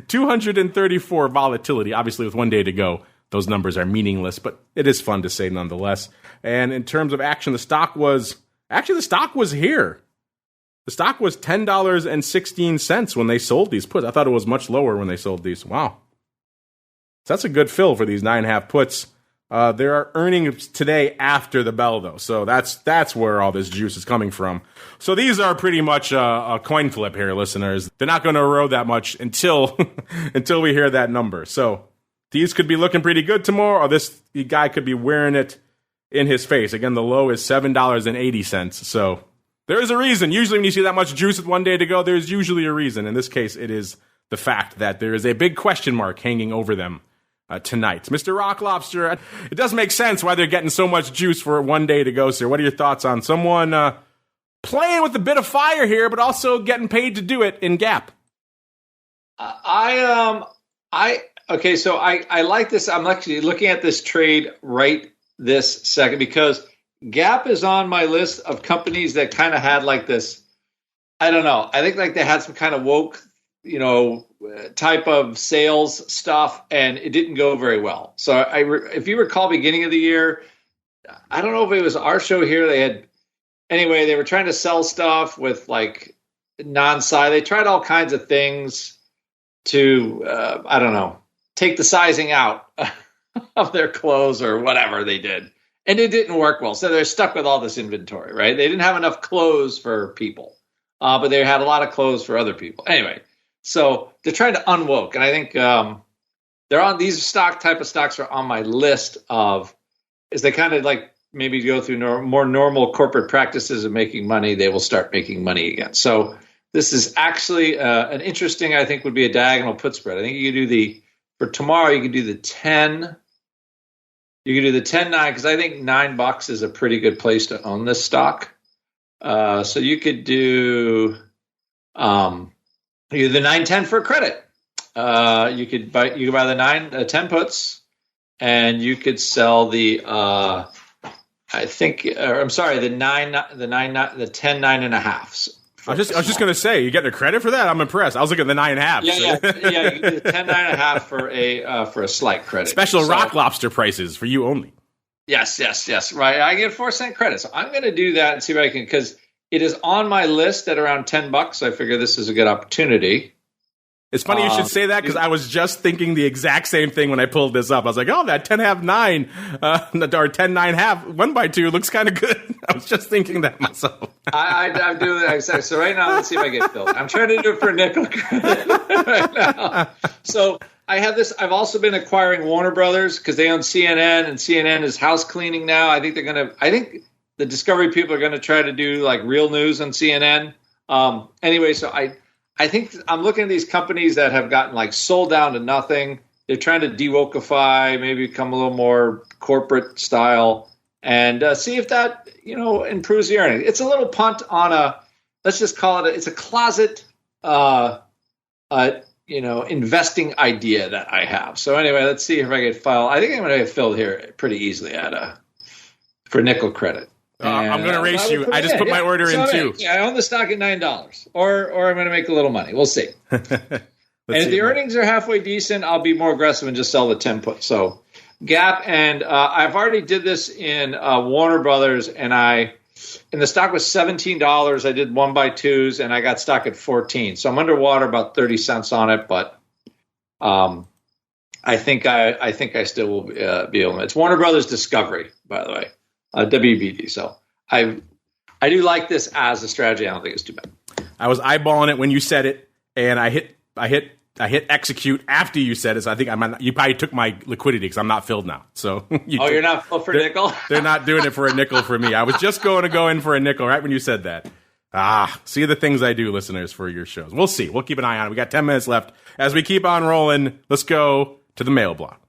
234 volatility, obviously with 1 day to go. Those numbers are meaningless, but it is fun to say nonetheless. And in terms of action, the stock was here. The stock was $10.16 when they sold these puts. I thought it was much lower when they sold these. Wow. So that's a good fill for these 9.5 puts. There are earnings today after the bell, though. So that's where all this juice is coming from. So these are pretty much a coin flip here, listeners. They're not going to erode that much until we hear that number. So these could be looking pretty good tomorrow, or this guy could be wearing it in his face. Again, the low is $7.80. So there is a reason. Usually when you see that much juice with 1 day to go, there's usually a reason. In this case, it is the fact that there is a big question mark hanging over them tonight. Mr. Rock Lobster, it does make sense why they're getting so much juice for 1 day to go, sir. What are your thoughts on someone playing with a bit of fire here, but also getting paid to do it in Gap? Okay, so I like this. I'm actually looking at this trade right this second because Gap is on my list of companies that kind of had like this, I don't know. I think like they had some kind of woke, type of sales stuff, and it didn't go very well. So if you recall, beginning of the year, I don't know if it was our show here. They were trying to sell stuff with like non-size. They tried all kinds of things to, I don't know, take the sizing out of their clothes or whatever they did. And it didn't work well. So they're stuck with all this inventory, right? They didn't have enough clothes for people, but they had a lot of clothes for other people. Anyway, so they're trying to unwoke. And I think they're on these type of stocks are on my list of, as they kind of like maybe go through more normal corporate practices of making money, they will start making money again. So this is actually an interesting, I think, would be a diagonal put spread. I think you could do for tomorrow, you could do the 10. You could do the 10.9 because I think $9 is a pretty good place to own this stock. So you could do the 9.10 for credit. You could buy the 10 puts, and you could sell the 10 9.5 I was just going to say, you getting a credit for that? I'm impressed. I was looking at the 9.5. Yeah. You get 10, 9.5 for a slight credit. Special rock lobster prices for you only. Yes. Right. I get 4-cent credit. So I'm going to do that and see if I can, because it is on my list at around $10. So I figure this is a good opportunity. It's funny you should say that, because I was just thinking the exact same thing when I pulled this up. I was like, oh, that 10.5 9 or 10 9.5 1x2 looks kind of good. I was just thinking that myself. I'm doing that exactly. So right now, let's see if I get filled. I'm trying to do it for nickel credit right now. So I have this. I've also been acquiring Warner Brothers because they own CNN, and CNN is house cleaning now. I think the Discovery people are going to try to do like real news on CNN. Anyway, so I think I'm looking at these companies that have gotten like sold down to nothing. They're trying to de-wokeify, maybe become a little more corporate style, and see if that, improves the earnings. It's a little punt on let's just call it, it's a closet, investing idea that I have. So anyway, let's see if I get filled. I think I'm going to get filled here pretty easily for nickel credit. I'm going to race you. I just put my order in too. I own the stock at $9, or I'm going to make a little money. We'll see. And if the earnings are halfway decent, I'll be more aggressive and just sell the 10 put. So Gap, and I've already did this in Warner Brothers, and the stock was $17. I did 1x2s, and I got stock at 14. So I'm underwater about 30 cents on it, but I think I still will be able to. It's Warner Brothers Discovery, by the way. WBD. So I do like this as a strategy. I don't think it's too bad. I was eyeballing it when you said it, and I hit execute after you said it. So I think you probably took my liquidity because I'm not filled now. So you're not filled for nickel? They're not doing it for a nickel for me. I was just going to go in for a nickel right when you said that. See the things I do, listeners, for your shows. We'll see. We'll keep an eye on it. We got 10 minutes left. As we keep on rolling, let's go to the mail block.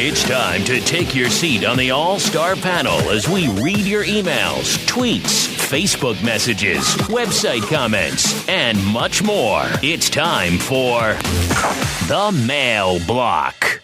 It's time to take your seat on the All-Star panel as we read your emails, tweets, Facebook messages, website comments, and much more. It's time for the Mail Block.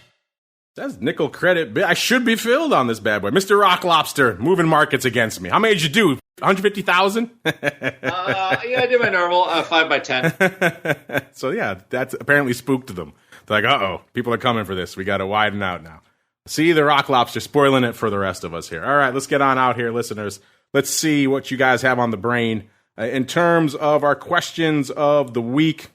That's nickel credit. I should be filled on this bad boy. Mr. Rock Lobster, moving markets against me. How many did you do? 150,000? Yeah, I did my normal 5x10. So yeah, that's apparently spooked them. They're like, uh-oh, people are coming for this. We got to widen out now. See the Rock Lobster spoiling it for the rest of us here. All right, let's get on out here, listeners. Let's see what you guys have on the brain. In terms of our questions of the week,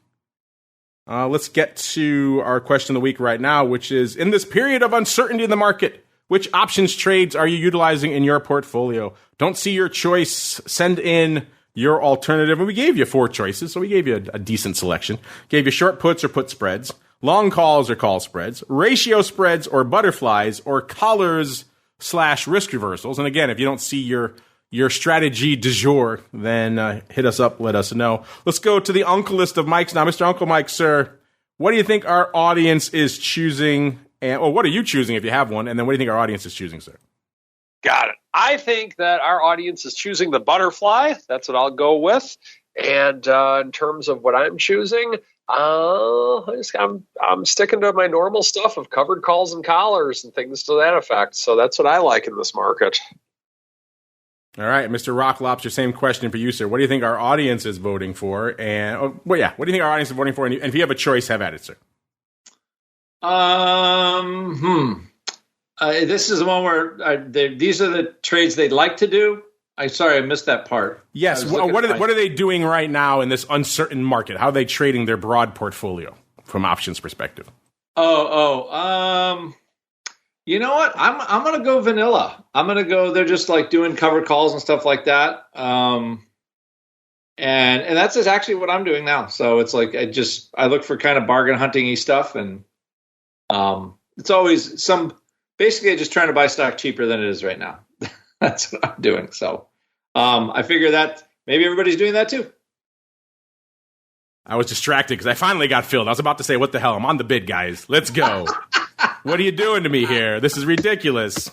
let's get to our question of the week right now, which is, in this period of uncertainty in the market, which options trades are you utilizing in your portfolio? Don't see your choice. Send in your alternative. And we gave you 4 choices, so we gave you a decent selection. Gave you short puts or put spreads, long calls or call spreads, ratio spreads or butterflies, or collars/risk reversals. And again, if you don't see your strategy du jour, then hit us up, let us know. Let's go to the Uncle list of Mikes now. Mr. Uncle Mike, sir, what do you think our audience is choosing? Or what are you choosing if you have one? And then what do you think our audience is choosing, sir? Got it. I think that our audience is choosing the butterfly. That's what I'll go with. And in terms of what I'm choosing, I'm sticking to my normal stuff of covered calls and collars and things to that effect. So that's what I like in this market. All right, Mr. Rock Lobster, same question for you, sir. What do you think our audience is voting for? And what do you think our audience is voting for? And if you have a choice, have at it, sir. This is the one where these are the trades they'd like to do. Sorry, I missed that part. Yes. What are they doing right now in this uncertain market? How are they trading their broad portfolio from options perspective? You know what? I'm going to go vanilla. I'm going to go. They're just like doing covered calls and stuff like that. And that's actually what I'm doing now. So it's like I look for kind of bargain hunting-y stuff, and it's always basically just trying to buy stock cheaper than it is right now. That's what I'm doing. So I figure that maybe everybody's doing that too. I was distracted because I finally got filled. I was about to say, what the hell? I'm on the bid, guys. Let's go. What are you doing to me here? This is ridiculous.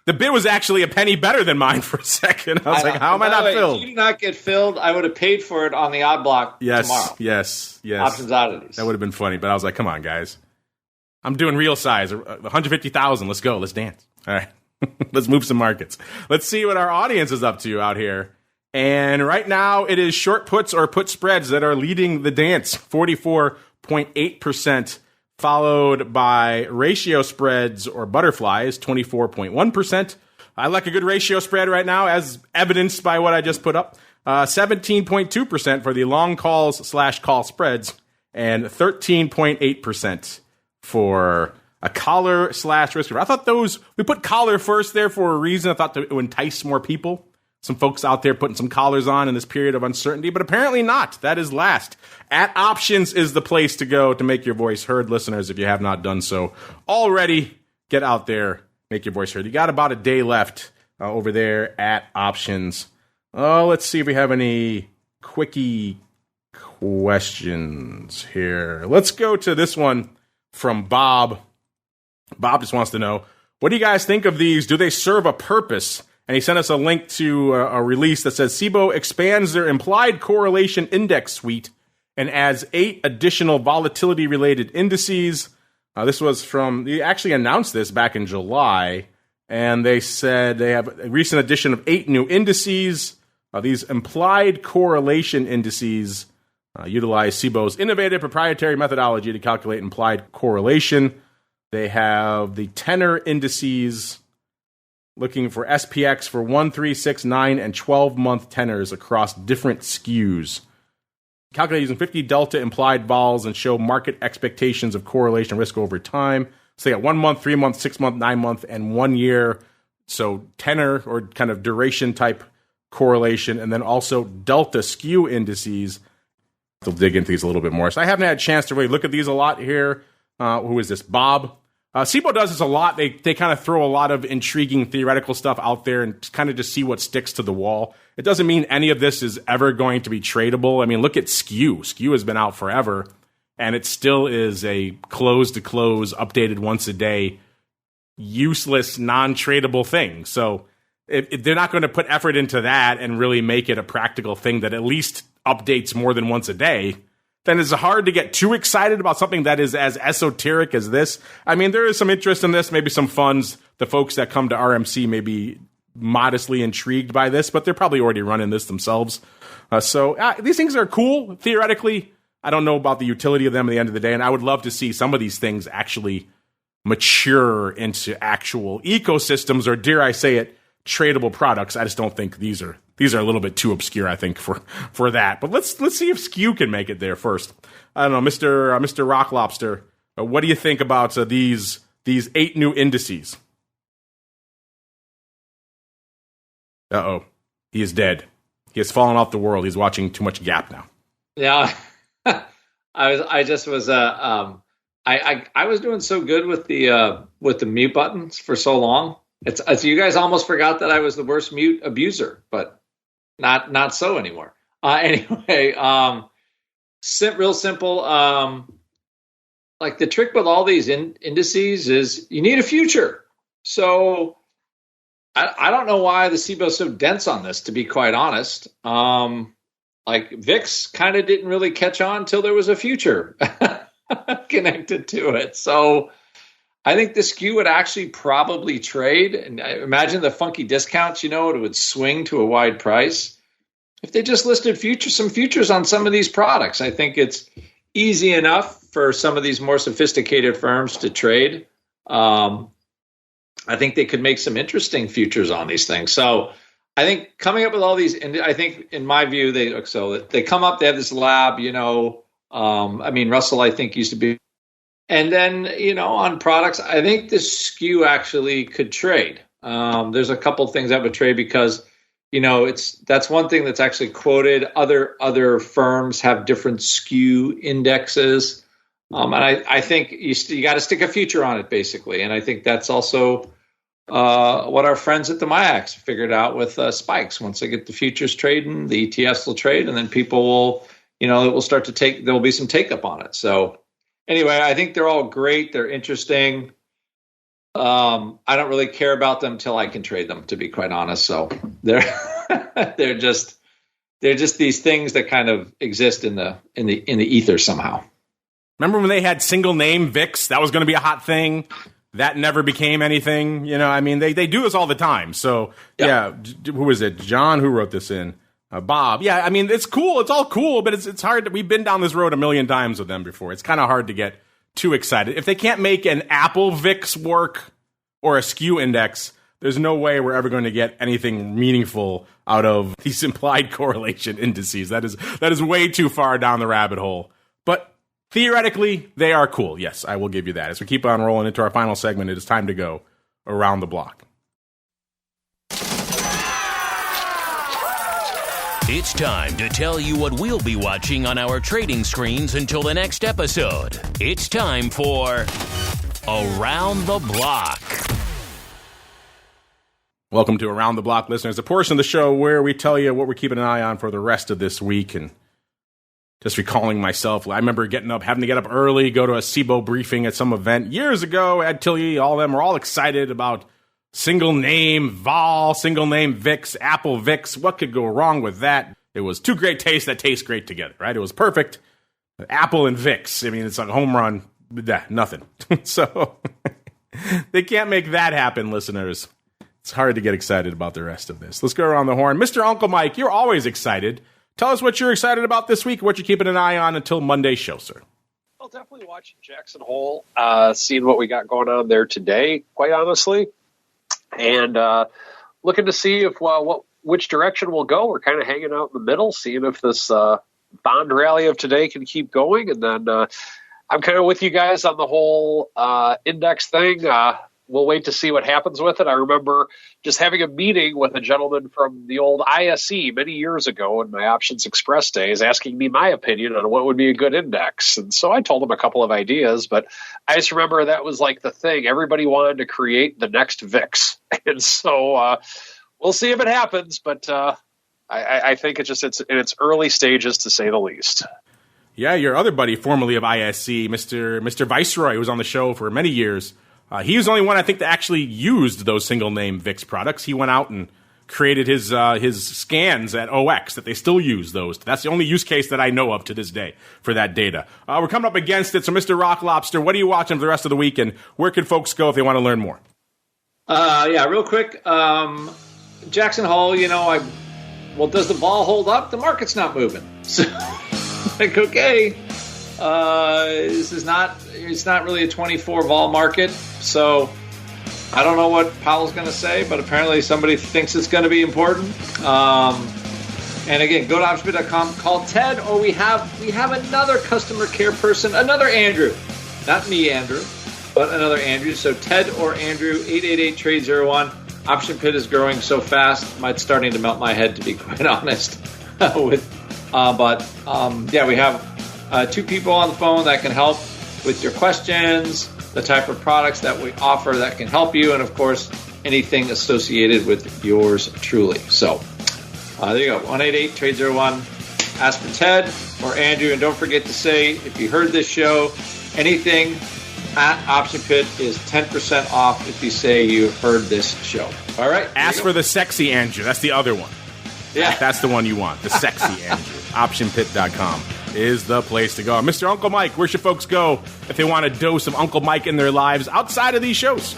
The bid was actually a penny better than mine for a second. I was like, how am I not filled? If you did not get filled, I would have paid for it on the odd block tomorrow. Yes. Options oddities. That would have been funny, but I was like, come on, guys. I'm doing real size. 150,000. Let's go. Let's dance. All right. Let's move some markets. Let's see what our audience is up to out here. And right now, it is short puts or put spreads that are leading the dance, 44.8%, followed by ratio spreads or butterflies, 24.1%. I like a good ratio spread right now, as evidenced by what I just put up. 17.2% for the long calls / call spreads, and 13.8% for a collar / risk. I thought we put collar first there for a reason. I thought to entice more people. Some folks out there putting some collars on in this period of uncertainty, but apparently not. That is last. At Options is the place to go to make your voice heard, listeners, if you have not done so already. Get out there, make your voice heard. You got about a day left over there at Options. Oh, let's see if we have any quickie questions here. Let's go to this one from Bob. Bob just wants to know, what do you guys think of these? Do they serve a purpose? And he sent us a link to a release that says CBOE expands their implied correlation index suite and adds 8 additional volatility-related indices. This was they actually announced this back in July, and they said they have a recent addition of 8 new indices. These implied correlation indices utilize CBOE's innovative proprietary methodology to calculate implied correlation. They have the tenor indices looking for SPX for 1, 3, 6, 9, and 12-month tenors across different skews. Calculate using 50 delta implied vols and show market expectations of correlation risk over time. So they got 1 month, 3 month, 6 month, 9 month, and 1 year. So tenor or kind of duration type correlation, and then also delta skew indices. We'll dig into these a little bit more. So I haven't had a chance to really look at these a lot here. Who is this? Bob. CBOE does this a lot. They kind of throw a lot of intriguing theoretical stuff out there and kind of just see what sticks to the wall. It doesn't mean any of this is ever going to be tradable. I mean, look at skew. Skew has been out forever, and it still is a close-to-close, updated once a day, useless, non-tradable thing. So if they're not going to put effort into that and really make it a practical thing that at least updates more than once a day, then it's hard to get too excited about something that is as esoteric as this. I mean, there is some interest in this, maybe some funds. The folks that come to RMC may be modestly intrigued by this, but they're probably already running this themselves. So these things are cool, theoretically. I don't know about the utility of them at the end of the day, and I would love to see some of these things actually mature into actual ecosystems, or dare I say it, tradable products. I just don't think these are a little bit too obscure, I think, for that. But let's see if skew can make it there first. I don't know, Mr. Rock Lobster, what do you think about these 8 new indices? Uh-oh, he is dead. He has fallen off the world. He's watching too much Gap now. Yeah, I was doing so good with the mute buttons for so long. It's you guys almost forgot that I was the worst mute abuser, but not so anymore. Anyway, real simple. Like the trick with all these indices is you need a future. So I don't know why the CBOE is so dense on this, to be quite honest. Like VIX kind of didn't really catch on until there was a future connected to it. So I think the skew would actually probably trade. And I imagine the funky discounts, it would swing to a wide price. If they just listed some futures on some of these products, I think it's easy enough for some of these more sophisticated firms to trade. I think they could make some interesting futures on these things. So I think coming up with all these, and I think in my view, they come up, they have this lab, Russell, I think used to be. And then, on products, I think the skew actually could trade. There's a couple things that would trade because, that's one thing that's actually quoted. Other firms have different skew indexes. And I think you got to stick a future on it, basically. And I think that's also what our friends at the MIAX figured out with spikes. Once they get the futures trading, the ETFs will trade, and then people will, it will start to there will be some take up on it. So anyway, I think they're all great. They're interesting. I don't really care about them till I can trade them, to be quite honest. So they're just these things that kind of exist in the ether somehow. Remember when they had single name VIX? That was going to be a hot thing. That never became anything. They do this all the time. So yeah, who was it? John, who wrote this in? Bob. Yeah, I mean, it's cool. It's all cool, but it's hard. We've been down this road a million times with them before. It's kind of hard to get too excited. If they can't make an Apple VIX work or a skew index, there's no way we're ever going to get anything meaningful out of these implied correlation indices. That is way too far down the rabbit hole. But theoretically, they are cool. Yes, I will give you that. As we keep on rolling into our final segment, it is time to go around the block. It's time to tell you what we'll be watching on our trading screens until the next episode. It's time for Around the Block. Welcome to Around the Block, listeners, a portion of the show where we tell you what we're keeping an eye on for the rest of this week. And just recalling myself, I remember having to get up early, go to a CBOE briefing at some event years ago. Ed Tilly, all of them were all excited about single name vol, single name VIX, Apple VIX. What could go wrong with that? It was two great tastes that taste great together, right? It was perfect. Apple and VIX. I mean, it's like a home run. Nothing. So they can't make that happen, listeners. It's hard to get excited about the rest of this. Let's go around the horn. Mr. Uncle Mike, you're always excited. Tell us what you're excited about this week, what you're keeping an eye on until Monday's show, sir. Well, definitely watching Jackson Hole, seeing what we got going on there today, quite honestly. And looking to see if which direction we'll go. We're kind of hanging out in the middle, seeing if this bond rally of today can keep going. And then I'm kind of with you guys on the whole index thing. We'll wait to see what happens with it. I remember just having a meeting with a gentleman from the old ISE many years ago in my Options Express days, asking me my opinion on what would be a good index. And so I told him a couple of ideas, but I just remember that was like the thing. Everybody wanted to create the next VIX. And so we'll see if it happens, but I think it's in its early stages, to say the least. Yeah, your other buddy, formerly of ISE, Mr. Viceroy, who was on the show for many years, he was the only one, I think, that actually used those single-name VIX products. He went out and created his scans at OX, that they still use those. That's the only use case that I know of to this day for that data. We're coming up against it, so Mr. Rock Lobster, what are you watching for the rest of the week, and where can folks go if they want to learn more? Yeah, real quick. Jackson Hole, does the ball hold up? The market's not moving. So, okay. It's not really a 24 vol market, so I don't know what Powell's going to say, but apparently somebody thinks it's going to be important. And again, go to optionbit.com, call Ted, or we have another customer care person, another Andrew, not me, Andrew, but another Andrew. So Ted or Andrew, 888-TRADE-01. OptionPit is growing so fast, it's starting to melt my head, to be quite honest. We have two people on the phone that can help with your questions, the type of products that we offer that can help you, and of course, anything associated with yours truly. So there you go, 188-TRADE-01. Ask for Ted or Andrew, and don't forget to say, if you heard this show, anything at OptionPit is 10% off if you say you heard this show. All right? Ask for the sexy Andrew. That's the other one. Yeah. That's the one you want, the sexy Andrew. OptionPit.com is the place to go. Mr. Uncle Mike, where should folks go if they want a dose of Uncle Mike in their lives outside of these shows?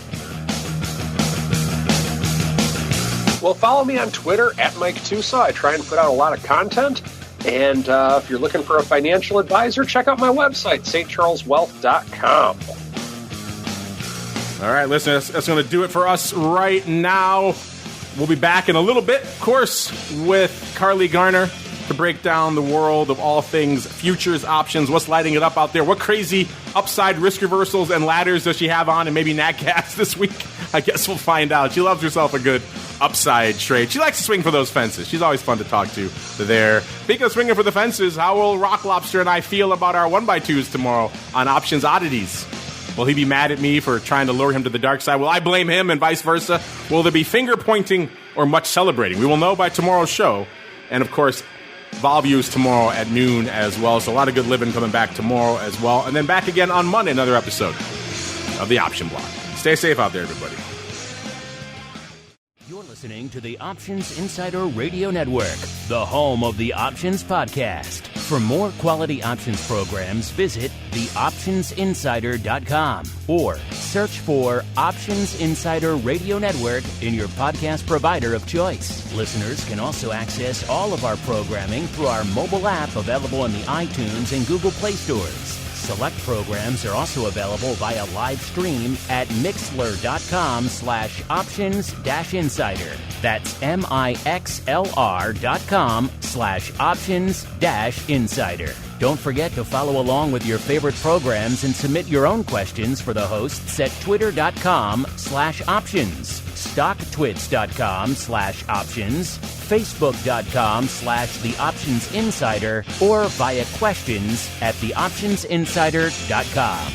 Well, follow me on Twitter at Mike TOSAW. I try and put out a lot of content. And if you're looking for a financial advisor, check out my website, stcharleswealth.com. All right, listeners, that's going to do it for us right now. We'll be back in a little bit, of course, with Carly Garner to break down the world of all things futures, options, what's lighting it up out there. What crazy upside risk reversals and ladders does she have on, and maybe NatCats this week? I guess we'll find out. She loves herself a good upside trade. She likes to swing for those fences. She's always fun to talk to there. Speaking of swinging for the fences, how will Rock Lobster and I feel about our 1x2s tomorrow on Options Oddities? Will he be mad at me for trying to lure him to the dark side? Will I blame him and vice versa? Will there be finger pointing or much celebrating? We will know by tomorrow's show. And of course, vol views tomorrow at noon as well. So a lot of good living coming back tomorrow as well. And then back again on Monday, another episode of the Option Block. Stay safe out there, everybody. You're listening to the Options Insider Radio Network, the home of the Options Podcast. For more quality options programs, visit theoptionsinsider.com or search for Options Insider Radio Network in your podcast provider of choice. Listeners can also access all of our programming through our mobile app available in the iTunes and Google Play stores. Select programs are also available via live stream at mixlr.com/options-insider. That's mixlr.com/options-insider. Don't forget to follow along with your favorite programs and submit your own questions for the hosts at twitter.com/options, stocktwits.com/options, facebook.com/theoptionsinsider, or via questions at theoptionsinsider.com.